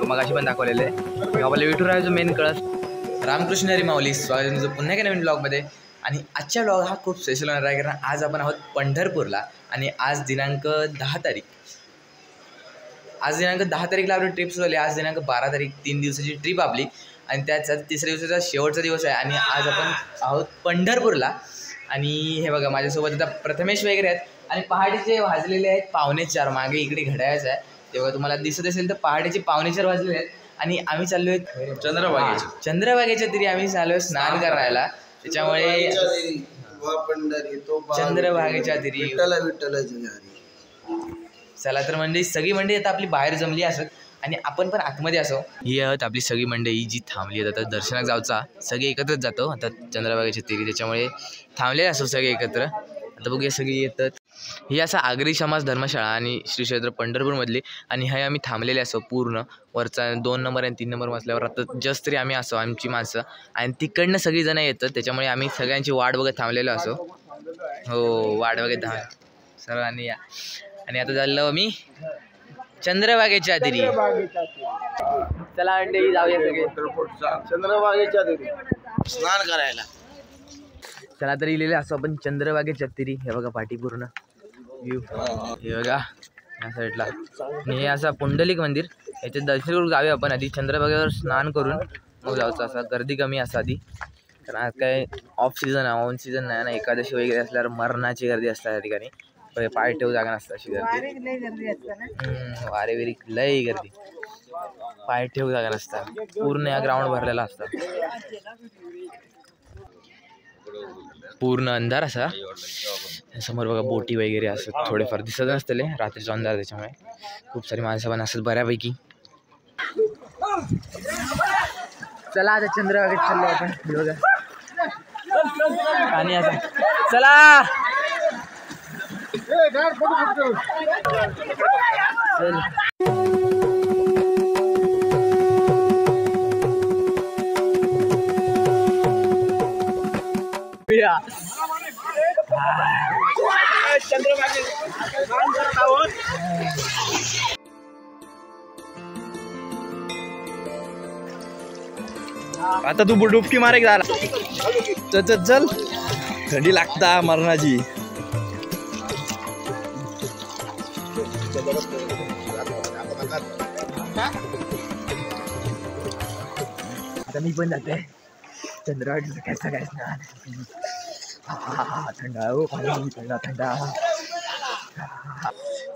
मगाशी पण दाखवलेलं आहे आपल्या विठुरायाचं मेन कळस. रामकृष्ण हरी माऊली, स्वागत तुमचं पुन्हा एका नवीन ब्लॉगमध्ये. आणि आजच्या ब्लॉग हा खूप स्पेशल होणार आहे कारण आज आपण आहोत पंढरपूरला आणि आज दिनांक 10 तारीख. आज दिनांक 10 तारीखला आपली ट्रिप सुरू झाली. आज दिनांक 12 तारीख 3 दिवसाची ट्रिप आपली आणि त्याचा तिसऱ्या दिवसाचा शेवटचा दिवस आहे आणि आज आपण आहोत पंढरपूरला. आणि हे बघा माझ्यासोबत आता प्रथमेश वगैरे आहेत आणि पहाटेचे वाजलेले आहेत 3:45. मागे इकडे घड्याळच आहे तेव्हा तुम्हाला दिसत असेल तर पहाटेचे 3:45 वाजलेले आहेत आणि आम्ही चाललो आहेत चंद्रभागेच्या तरी आम्ही चाललो स्नान करायला. त्याच्यामुळे चंद्रभागेच्या तरी चला तर मंडळी सगळी मंडळी आता आपली बाहेर जमली असत आणि आपण पण आतमध्ये असो. ही आहेत आपली सगळी मंडळी जी थांबली आहेत. आता दर्शनात जाऊचा सगळे एकत्रच जातो आता चंद्रभागेच्या तिरी, त्याच्यामुळे थांबले असो सगळे एकत्र. आता बघूया सगळी येतात. ही असा आगरी समाज धर्मशाळा आणि श्री क्षेत्र पंढरपूरमधली आणि हे आम्ही थांबलेले असो पूर्ण वरचा 2 नंबर आणि 3 नंबर मजल्यावर. आता जस्ट तरी आम्ही असो आमची माणसं आणि तिकडनं सगळीजणं येतात त्याच्यामुळे आम्ही सगळ्यांची वाट बघत थांबलेलो असो. हो वाट बघत सर्वांनी या. आणि आता चाललो मी चंद्रभागेच्या तिरी. चला अंडे जाऊया सगळे चंद्रभागेच्या तिरी स्नान करायला. चला तरी लिहिले असो आपण चंद्रभागेच्या तिरी. हे बघा पाठी पूर्ण व्ह्यू हे बघा या साईडला. आणि हे असं पुंडलिक मंदिर याचे दर्शन करून जाऊया आपण. आधी चंद्रभागेवर स्नान करून मग जाऊचं. असं गर्दी कमी असं आधी कारण आज काय ऑफ सीझन आहे, ऑन सीझन नाही ना. एकादशी वगैरे असल्यावर मरणाची गर्दी असते त्या ठिकाणी. पाय ठेवू जागा नसतं अशी गर्दी. वारे वेरी लई गर्दी, पाय ठेवू जागा नसता. पूर्ण या ग्राउंड भरलेला असतं. पूर्ण अंधार असा. समोर बघा बोटी वगैरे असं थोडेफार दिसत नसतले रात्रीचा अंधार त्याच्यामुळे. खूप सारी माणसं पण असत बऱ्यापैकी. चला आता चंद्रभागेत चाललो आपण. बघा आणि असं चला आता तू डुबकी मारे झाला. चल चल थंडी लागता मरणाची. आता मी पण जाते चंद्रभागेचं काय सगळ्या स्नान. थंडा हो पाणी थंडा थंडा.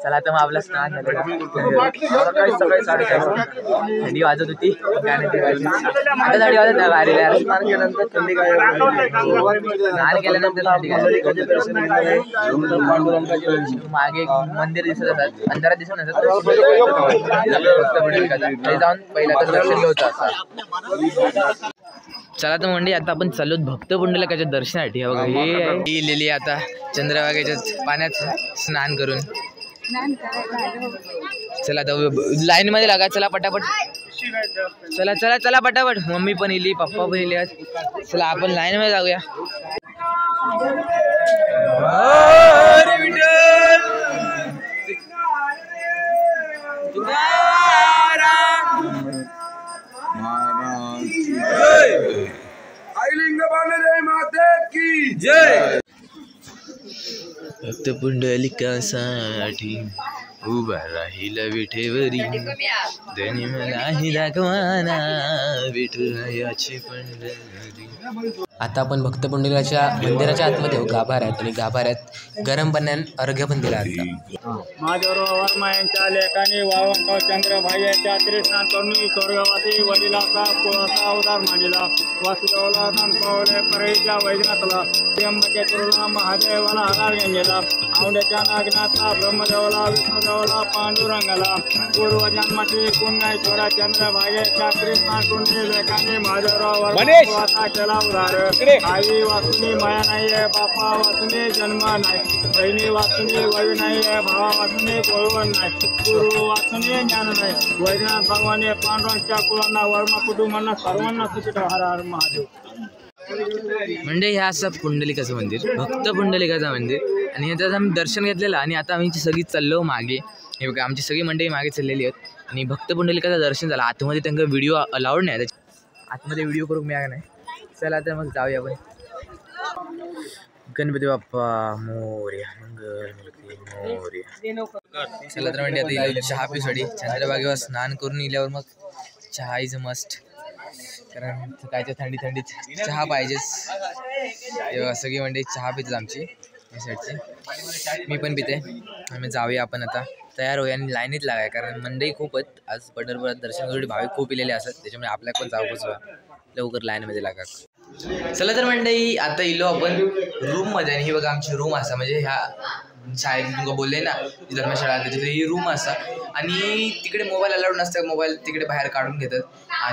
चला तर मग आपलं स्नान झालं. थंडी वाजत होती आता थंडी वाजत नाही बाहेर. स्नान केल्यानंतर थंडी काय स्नान केल्यानंतर मागे एक मंदिर दिसत असतात अंधारात दिसत नसतात जाऊन पहिला दर्शन घ्यायचं असं. चला तर म्हणजे आता आपण चाललो भक्त पुंडलिकाच्या दर्शनासाठी. बघा हे लिहिली आता चंद्रभागेच्या पाण्यात स्नान करून. चला आता लाईन मध्ये लागा. चला पटापट चला चला चला पटापट. मम्मी पण इली पप्पा पण इली. चला आपण लाईन मध्ये जाऊया. भक्त पुंडलिकासाठी उभा राहिला विठेवरी. धनी मलाही दाखवाना विठुरायाची पंढरी. आता आपण भक्त पुंडलिकाच्या मंदिराच्या आतमध्ये गाभाऱ्यात आणि गाभाऱ्यात गरम पाण्याने अर्घ्य पण दिला. माझ्याबरोबर यांच्या लेखाने वावंगाव चंद्रभागेच्या त्रिस्नान करून स्वर्गवासी वडिलाचा कुळाचा अवतार मांडला. वासुदेवला पावले परळीच्या वैजनाथला. त्र्यंबकेश्वरला महादेवाला आधार घेतला. औंड्याच्या नागनाथला ब्रह्मदेवला विष्णुदेवला पांडुरंगाला. पूर्वजन्माची पुण्याश्वरा चंद्रभागेच्या त्रिस्नान करून लेखाने माझ्याबरोबर केला उधार. आई वासुनी माया नाहीये, बापा वासुनी जन्म नाही, बहिणी वासुनी वय नाहीये, भावा वासुनी बोलवण नाही, गुरु वासुनी ज्ञान नाही. वैजनाथ भगवाने पांडुरंगाच्या कुळांना वर्मा कुटुंबांना सर्वांना सुखी ठेवा. हर हर महादेव. म्हणजे ह्या असं पुंडलिकाचं मंदिर, भक्त पुंडलिकाचं मंदिर. आणि याच्यात आम्ही दर्शन घेतलेलं आणि आता आम्ही सगळी चाललो मागे. हे बघा आमची सगळी मंडळी मागे चाललेली आहेत आणि भक्त पुंडलिकाचं दर्शन झालं. आतमध्ये त्यांना व्हिडिओ अलाउड नाही, आतमध्ये व्हिडिओ करून मिळाला नाही. चला तर मग जाऊया आपण. गणपती बाप्पा मोरया, मंगलमूर्ती मोरया. चला तर म्हणजे आता इथं चहा पिसाठी चंद्रभागेवर स्नान करून इल्यावर मग चहा इज मस्ट, कारण सकाळच्या थंडीत चहा पाहिजेच. तेव्हा सगळी मंडळी चहा पितात आमची या साईडची, मी पण पिते. आम्ही जाऊया आपण आता, तयार होऊया आणि लाईनीत लागाय, कारण मंडई खूप आहेत आज पंढरपुरात दर्शनासाठी. भाविक खूप इलेले असतात, त्याच्यामुळे आपल्याला पण जाऊच लवकर लाईनमध्ये लागा. चला तर मंडळी आता इलो आपण रूममध्ये. आणि ही बघा आमची रूम असा, म्हणजे ह्या शाळेत तुमका बोलले ना धर्मशाळा, त्याच्यात ही रूम असा. आणि तिकडे मोबाईल अलाउड नसतं, मोबाईल तिकडे बाहेर काढून घेतात.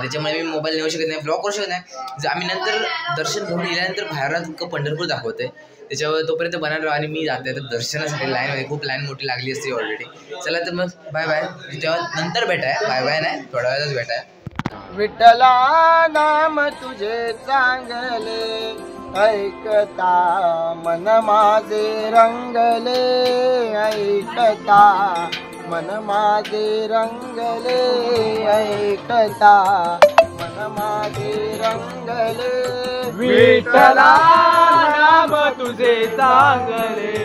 त्याच्यामुळे मी मोबाईल नेऊ शकत नाही, ब्लॉग करू शकत नाही. आम्ही नंतर दर्शन घेऊन गेल्यानंतर बाहेर तुमचं पंढरपूर दाखवतंय, त्याच्यावर तोपर्यंत बनणार राहा. आणि मी जाते तर दर्शनासाठी लाईनमध्ये खूप लाईन मोठी लागली असते ऑलरेडी. चला तर मग बाय बाय, तेव्हा नंतर भेटाय. बाय बाय नाही, थोड्या वेळातच भेटाय. विठ्ठला नाम तुझे चांगले ऐकता मन माझे रंगले, ऐकता मन माझे रंगले, ऐकता मन माझे रंगले. विठ्ठला नाम तुझे चांगले,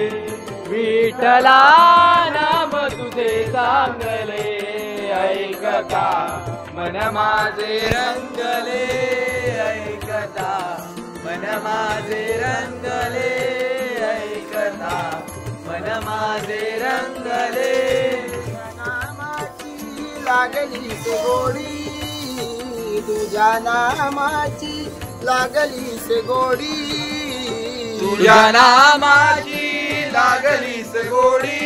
विठ्ठला नाम तुझे चांगले, ऐकता मन माझे रंगले, ऐकता मन माझे रंगले, ऐकता मन माझे रंगले. नामाची लागली से गोडी, तुझ्या नामाची लागली से गोडी, तुझ्या नामाची लागली से गोडी,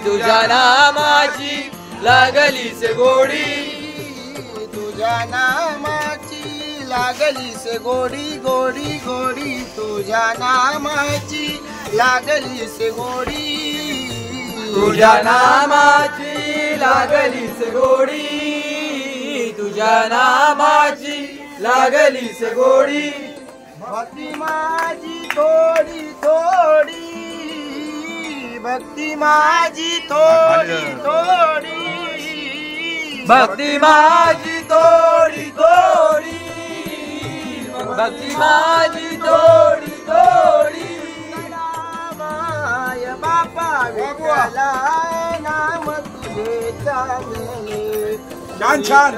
तुझ्या नामाची लागली से गोडी, तुझ्या नामाची लागली से गोडी, गोडी गोडी तुझ्या नामाची लागली से गोडी, तुझ्या नामाची लागली से गोडी, तुझ्या नामाची लागली से गोडी. भक्ती माझी थोडी थोडी, भक्ती माझी थोडी थोडी, भक्ती माझी थोडी थोडी, भक्ती माझी थोडी थोडी. माय बापा विठ्ठला नाम तुझे चांगले, छान छान.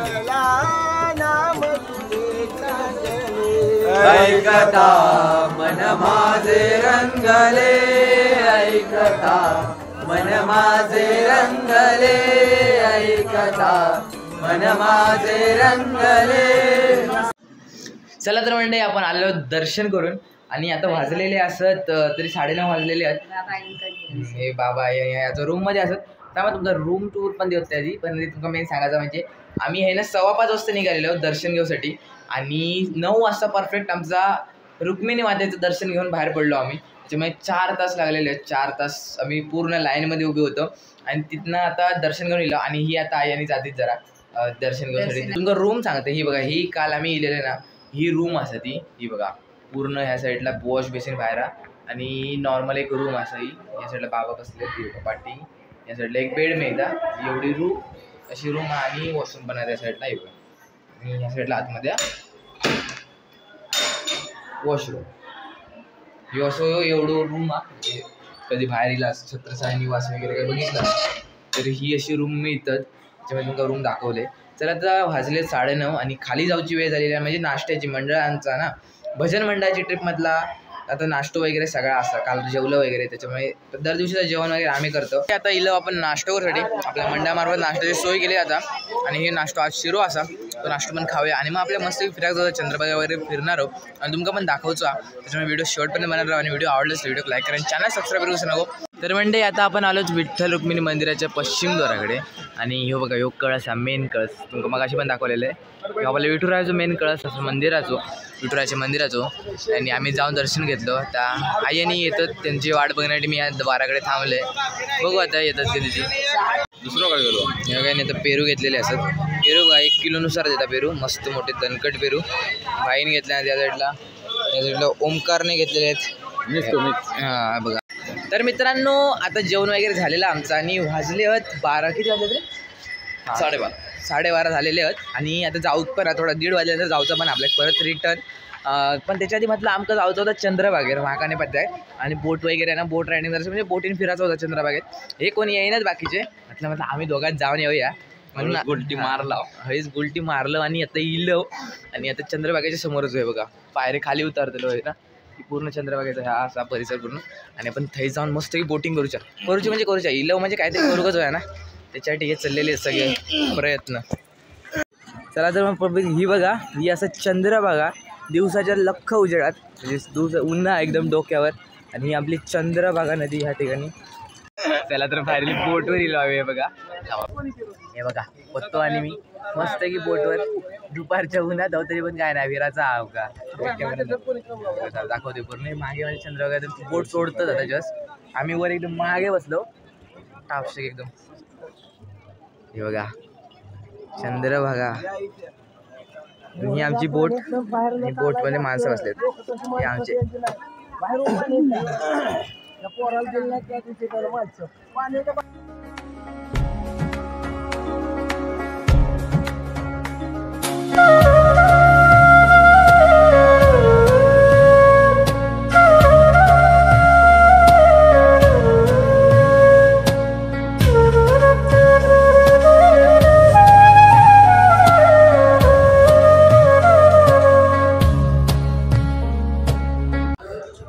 नाम तुझे चांगले, ऐकता मन माझे रंगले, ऐकता मन माझे रंगले, ऐकता मन माझे रंगले. चला तर म्हणजे आपण आलो दर्शन करून आणि आता वाजलेले असत तरी 9:30 वाजलेले आहेत. हे बाबा याचं रूममध्ये असत, त्यामुळे तुमचा रूम टूर पण देत त्याची. पण तुमका मेन सांगायचं म्हणजे आम्ही हे ना 5:15 वाजता निघालेलो दर्शन घेऊसाठी आणि 9 वाजता परफेक्ट आमचा रुक्मिणी मातेचं दर्शन घेऊन बाहेर पडलो आम्ही. त्याच्यामुळे 4 तास लागलेले आहेत. 4 तास आम्ही पूर्ण लाईनमध्ये उभे होतो आणि तिथनं आता दर्शन घेऊन येलो. आणि ही आता आई आणि जातीत जरा दर्शन घेऊसाठी तुमचा रूम सांगते. ही बघा, ही काल आम्ही इलेले ना, ही रूम असा ती, ही बघा पूर्ण ह्या साईडला वॉश बेसिन बाहेर आणि नॉर्मल एक रूम असा. ही या साईडला बाबा बसले, ती बघा पाठी. या साईडला एक बेड मिळता, एवढी रूम अशी रूम आणि वॉशरूम पण आहे त्या साईडला. ही बघा, आणि ह्या साईडला आतमध्ये वॉशरूम. हे असं एवढं रूम म्हणजे कधी बाहेर येईल छत्रसाई निवास वगैरे काही बघितलं तर ही अशी रूम मिळतात. त्याच्यामध्ये तुमका रूम दाखवले. चला आता वाजले 9:30 आणि खाली जाऊची वेळ झालेली आहे. म्हणजे नाश्त्याची मंडळांचा ना, भजन मंडळाची ट्रिपमधला आता नाश्तो वगैरे सगळा असतं. काल जेवलं वगैरे, त्याच्यामुळे दर दिवशीचं जेवण वगैरे आम्ही करतो. आता इलो आपण नाश्त्यावरसाठी आपल्या मंडळामार्फत नाश्त्याची सोय केली आता. आणि हे नाश्तो आज शिरो असा, तो नाश्तो पण खाऊया आणि मग आपल्या मस्त फिरायला जाऊ, चंद्रभागा वगैरे फिरणार आहोत आणि तुमका पण दाखवतो. त्याच्यामुळे व्हिडिओ शेवटपर्यंत बनणार राहा आणि व्हिडिओ आवडल्यास व्हिडिओ लाईक करा आणि चॅनल सबस्क्राईब करू नको. तर म्हणजे आता आपण आलोच विठ्ठल रुक्मिणी मंदिराच्या पश्चिम द्वाराकडे. आणि ह्यो बघा, ह्यो कळस हा मेन कळस तुमका मगाशी पण दाखवलेलं आहे. आपल्या विठुरायाचं मेन कळस असं मंदिराचो, विठुरायाच्या मंदिराचो. आणि आम्ही जाऊन दर्शन घेतलं. त्या आईनी येतात, त्यांची वाट बघण्यासाठी मी या द्वाराकडे थांबले. बघू आता येतात ते तिथे. दुसरं काय गेलो हे काय नाही तर पेरू घेतलेले असतात. पेरू का 1 किलोनुसार देतात पेरू, मस्त मोठे दणकट पेरू. भाईने घेतले त्या साईडला ओमकारने घेतलेले आहेत. हां बघा. तर मित्रांनो आता जेवण वगैरे झालेलं आमचं आणि वाजले आहेत 12 किती वाजले रे 12:30 झालेले आहेत आणि आता जाऊ पण थोडा 1:30 वाजल्यानंतर जाऊचं पण आपल्या परत रिटर्न पण त्याच्या आधी म्हटलं आमचं जाऊचं होतं चंद्रभागेर महाकाने पत्त्या आणि बोट वगैरे ना बोट रायडिंग करायचं म्हणजे बोटीने फिरायचं होतं चंद्रभागेत हे कोणी येईनच बाकीचे म्हटलं आम्ही दोघांत जाऊन येऊया म्हणून गुलटी मारला हेच गुलटी मारलं आणि आता इलो आणि आता चंद्रभागेच्या समोरच आहे बघा पायरे खाली उतरतेलो आहे ना की पूर्ण चंद्रभागेचा हा असा परिसर पूर्ण आणि आपण थंय जाऊन मस्त बोटिंग करूच्या इलो म्हणजे काहीतरी करूच आहे ना त्याच्यासाठी हे चाललेले सगळे प्रयत्न चला तर मग ही बघा ही असं चंद्रभागा दिवसाच्या लख उजेडात म्हणजे उन्हा एकदम डोक्यावर आणि ही आपली चंद्रभागा नदी ह्या ठिकाणी त्याला तर फायनली बोटवर इलो आहे बघा हे बघा बघतो आणि मी मस्त की बोटवर दुपारच्या उन्हात जाऊ तरी पण काय नाही विराचा आव का दाखवते पूर्ण मागे माझ्या चंद्रभागा बोट सोडतच आता जस्ट आम्ही वर एकदम मागे बसलो टापशेक एकदम हे बघा चंद्रभागा ही आमची बोट ही बोटमध्ये माणसं बसलेत हे आमचे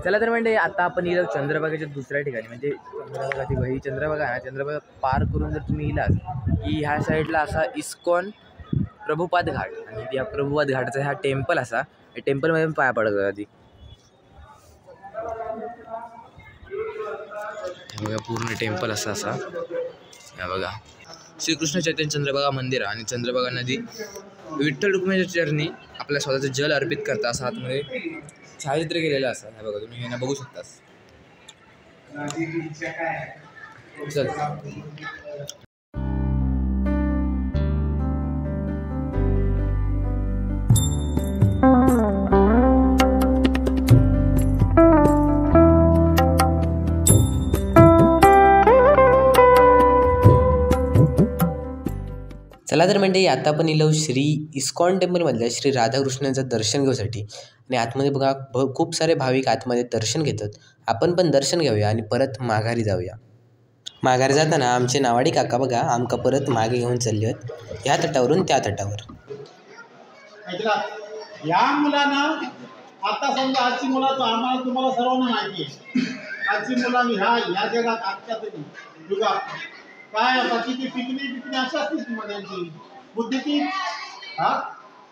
चला तर म्हणजे आता आपण इलो चंद्रभागेच्या दुसऱ्या ठिकाणी म्हणजे चंद्रभागा ती ही चंद्रभागा आहे चंद्रभागा पार करून जर तुम्ही इलात की ह्या साईडला असा इस्कॉन प्रभुपाद घाट आणि या प्रभुपाद घाटाचा हा टेम्पल असा या टेम्पलमध्ये पाया पडत आधी बघा पूर्ण टेम्पल असा या बघा श्रीकृष्ण चैतन्य चंद्रभागा मंदिर आणि चंद्रभागा नदी विठ्ठल रुक्मिणीच्या चरणी आपल्या स्वतःचं जल अर्पित करता असं आतमध्ये छायाचित्र केलेलं असं हे बघा तुम्ही हे बघू शकतास चल चला तर म्हणजे आता आपण इलो श्री इस्कॉन टेम्पलमधल्या श्री राधाकृष्णांचं दर्शन घेण्यासाठी आणि आतमध्ये बघा खूप सारे भाविक आतमध्ये दर्शन घेतात आपण पण दर्शन घेऊया आणि परत माघारी जाऊया माघारी जाताना आमचे नावाडी काका बघा आमका परत मागे घेऊन चालले आहेत ह्या तटावरून त्या तटावर या मुलांना आता समजा आजची मुलाचं आम्हाला तुम्हाला सर्वांना माहिती आहे आजची मुलं ह्या जगात आजच्या तरी युगात काय बाकी ती पिकनिक अशाच त्यांची बुद्धीची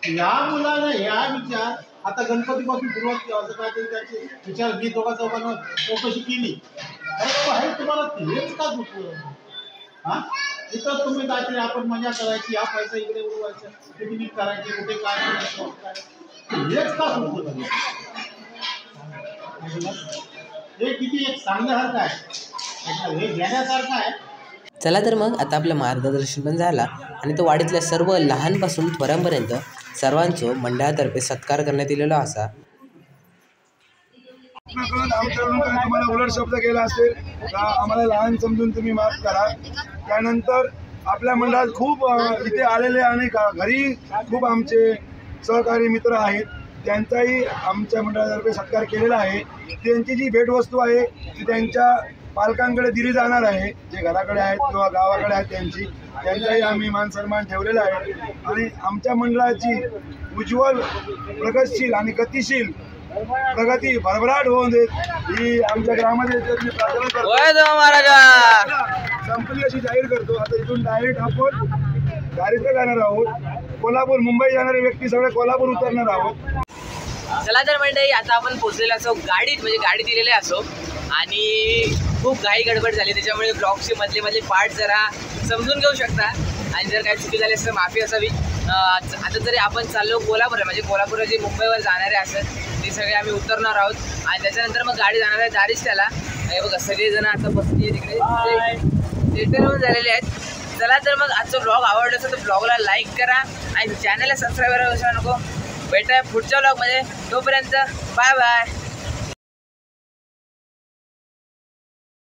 ह्या मुलाला ह्या विचार आता गणपतीपासून सुरुवात केली असं काहीतरी त्याचे विचार मी चौघांना चौकशी केली अरे तुम्हाला हेच का दुखलं इथं तुम्ही काहीतरी आपण मजा करायची हा पैसा इकडे उडवायचा पिकनिक करायची कुठे काय करायचं हेच का सुचलं हे किती एक सांगण्यासारखं आहे हे घेण्यासारखं आहे चला तर मग आता आपलं मार्गदर्शन पण झाला आणि तो वाडीतल्या सर्व लहानपासून थोरांपर्यंत सर्वांचं मंडळातर्फे सत्कार करण्यात आलेला असा तुम्हाला उलट शब्द केला असेल तर आम्हाला लहान समजून तुम्ही माफ करा त्यानंतर आपल्या मंडळात खूप इथे आलेले आणि घरी खूप आमचे सहकारी मित्र आहेत त्यांचाही आमच्या मंडळातर्फे सत्कार केलेला आहे त्यांची जी भेटवस्तू आहे ती त्यांच्या पालकांकडे दिली जाणार आहे जे घराकडे आहेत किंवा गावाकडे आहेत त्यांचाही आम्ही मान सन्मान ठेवलेला आहे आणि आमच्या मंडळाची उज्ज्वल प्रगतशील आणि गतिशील प्रगती भरभराट होऊन देत ही आमच्या ग्रामदेवतेची प्रार्थना करतो संपली अशी जाहीर करतो आता इथून डायरेक्ट आपण गाडीकडे जाणार आहोत कोल्हापूर मुंबई जाणारे व्यक्ती सगळे कोल्हापूर उतरणार आहोत चला तर मंडळी आता आपण पोहोचलेलो असो गाडीत म्हणजे गाडी दिलेली असो आणि खूप घाई गडबड झाली त्याच्यामुळे ब्लॉगचे मधले पार्ट जरा समजून घेऊ शकता आणि जर काही चुकी झाली असं माफी असावी आता तरी आपण चाललो कोल्हापूर म्हणजे कोल्हापूर जे मुंबईवर जाणारे असतात ते सगळे आम्ही उतरणार आहोत आणि त्याच्यानंतर मग गाडी जाणार आहे दारीच त्याला हे बघा सगळेजण आता बसली आहे तिकडे सेटल होऊन झालेले आहेत चला तर मग आजचा ब्लॉग आवडला असेल तर ब्लॉगला लाईक करा आणि चॅनलला सबस्क्राईब करायला विसरू नको भेटाय पुढच्या ब्लॉगमध्ये तोपर्यंत बाय बाय